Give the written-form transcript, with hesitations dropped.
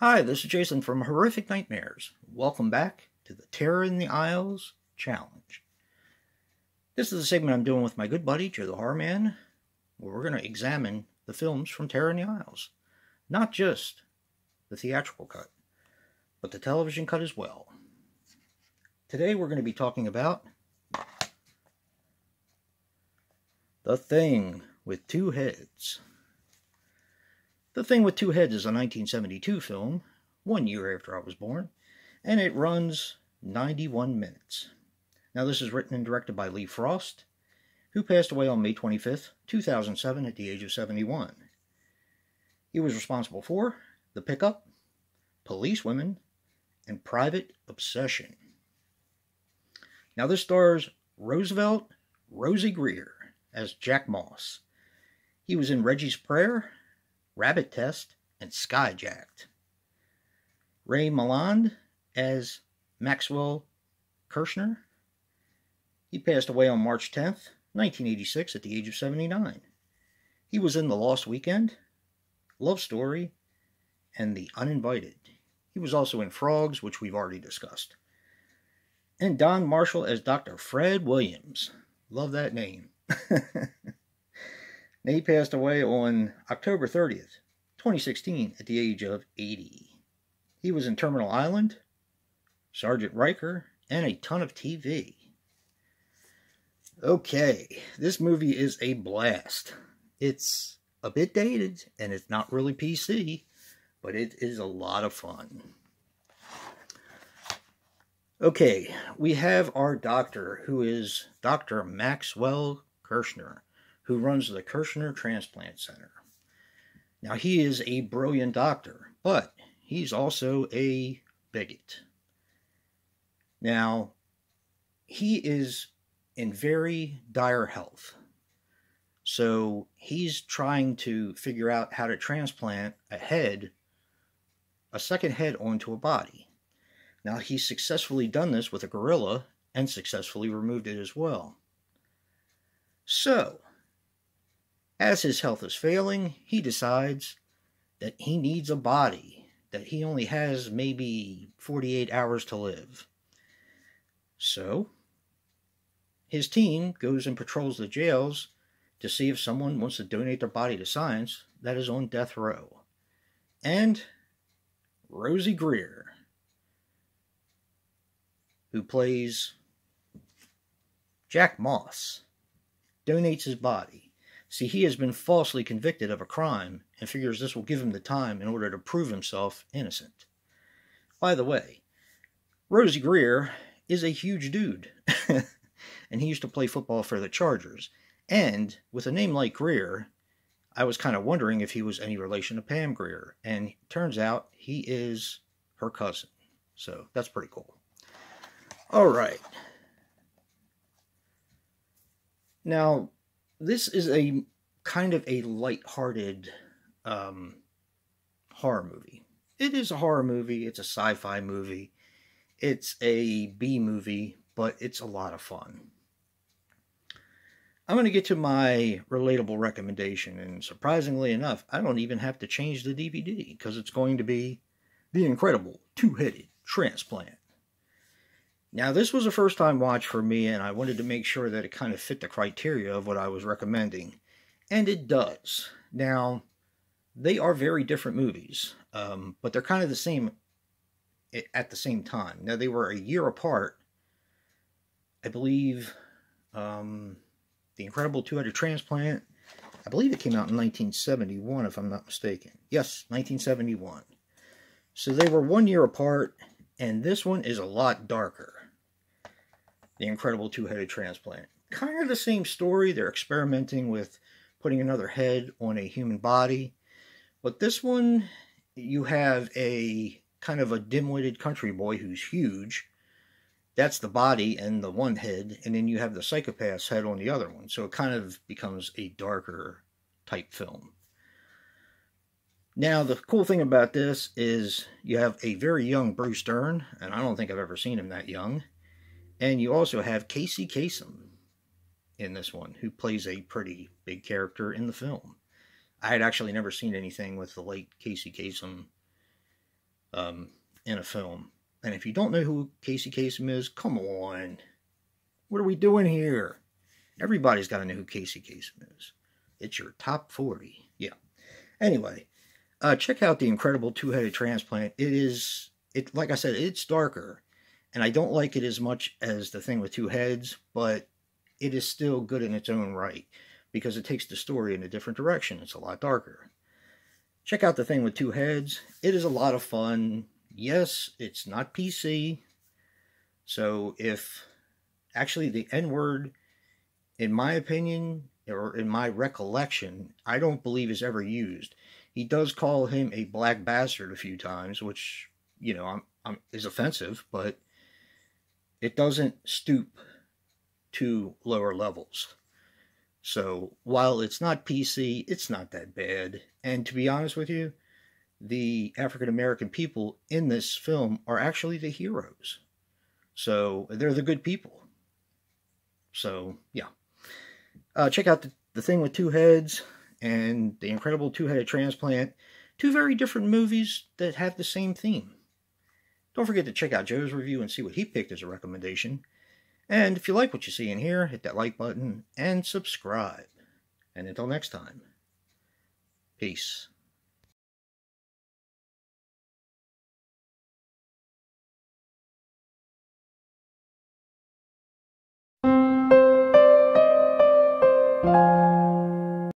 Hi, this is Jason from Horrific Nightmares. Welcome back to the Terror in the Isles Challenge. This is a segment I'm doing with my good buddy, Joe the Horror Man, where we're going to examine the films from Terror in the Isles. Not just the theatrical cut, but the television cut as well. Today we're going to be talking about The Thing with Two Heads. The Thing with Two Heads is a 1972 film, 1 year after I was born, and it runs 91 minutes. Now this is written and directed by Lee Frost, who passed away on May 25th, 2007 at the age of 71. He was responsible for The Pickup, Police Women, and Private Obsession. Now this stars Roosevelt Rosie Greer as Jack Moss. He was in Reggie's Prayer, Rabbit Test, and Skyjacked. Ray Milland as Maxwell Kirshner. He passed away on March 10th, 1986 at the age of 79. He was in The Lost Weekend, Love Story, and The Uninvited. He was also in Frogs, which we've already discussed. And Don Marshall as Dr. Fred Williams. Love that name. He passed away on October 30th, 2016 at the age of 80. He was in Terminal Island, Sergeant Riker, and a ton of TV. Okay, this movie is a blast. It's a bit dated, and it's not really PC, but it is a lot of fun. Okay, we have our doctor, who is Dr. Maxwell Kirshner, who runs the Kirshner Transplant Center. Now, he is a brilliant doctor, but he's also a bigot. Now, he is in very dire health. So, he's trying to figure out how to transplant a second head onto a body. Now, he's successfully done this with a gorilla and successfully removed it as well. So, as his health is failing, he decides that he needs a body, that he only has maybe 48 hours to live. So, his team goes and patrols the jails to see if someone wants to donate their body to science that is on death row. And Rosie Greer, who plays Jack Moss, donates his body. See, he has been falsely convicted of a crime and figures this will give him the time in order to prove himself innocent. By the way, Rosie Greer is a huge dude, and he used to play football for the Chargers. And with a name like Greer, I was kind of wondering if he was any relation to Pam Greer, and it turns out he is her cousin. So that's pretty cool. All right. Now, this is a kind of a light-hearted horror movie. It is a horror movie. It's a sci-fi movie. It's a B movie, but it's a lot of fun. I'm going to get to my relatable recommendation, and surprisingly enough, I don't even have to change the DVD, because it's going to be The Incredible Two-Headed Transplant. Now, this was a first-time watch for me, and I wanted to make sure that it kind of fit the criteria of what I was recommending. And it does. Now, they are very different movies, but they're kind of the same at the same time. Now, they were a year apart. I believe The Incredible Two-Headed Transplant, I believe it came out in 1971, if I'm not mistaken. Yes, 1971. So they were 1 year apart, and this one is a lot darker. The Incredible Two-Headed Transplant. Kind of the same story. They're experimenting with putting another head on a human body. But this one, you have a kind of a dim-witted country boy who's huge. That's the body and the one head. And then you have the psychopath's head on the other one. So it kind of becomes a darker type film. Now, the cool thing about this is you have a very young Bruce Dern, and I don't think I've ever seen him that young. And you also have Casey Kasem in this one, who plays a pretty big character in the film. I had actually never seen anything with the late Casey Kasem in a film. And if you don't know who Casey Kasem is, come on. What are we doing here? Everybody's got to know who Casey Kasem is. It's your top 40. Yeah. Anyway, check out The Incredible Two-Headed Transplant. Like I said, it's darker. And I don't like it as much as The Thing with Two Heads, but it is still good in its own right because it takes the story in a different direction. It's a lot darker. Check out The Thing with Two Heads. It is a lot of fun. Yes, it's not PC. So if actually the N-word, in my opinion, or in my recollection, I don't believe is ever used. He does call him a black bastard a few times, which, you know, is offensive, but it doesn't stoop to lower levels. So while it's not PC, it's not that bad. And to be honest with you, the African American people in this film are actually the heroes. So they're the good people. So yeah. Check out the Thing with Two Heads and The Incredible Two-Headed Transplant. Two very different movies that have the same theme. Don't forget to check out Joe's review and see what he picked as a recommendation. And if you like what you see in here, hit that like button and subscribe. And until next time, peace.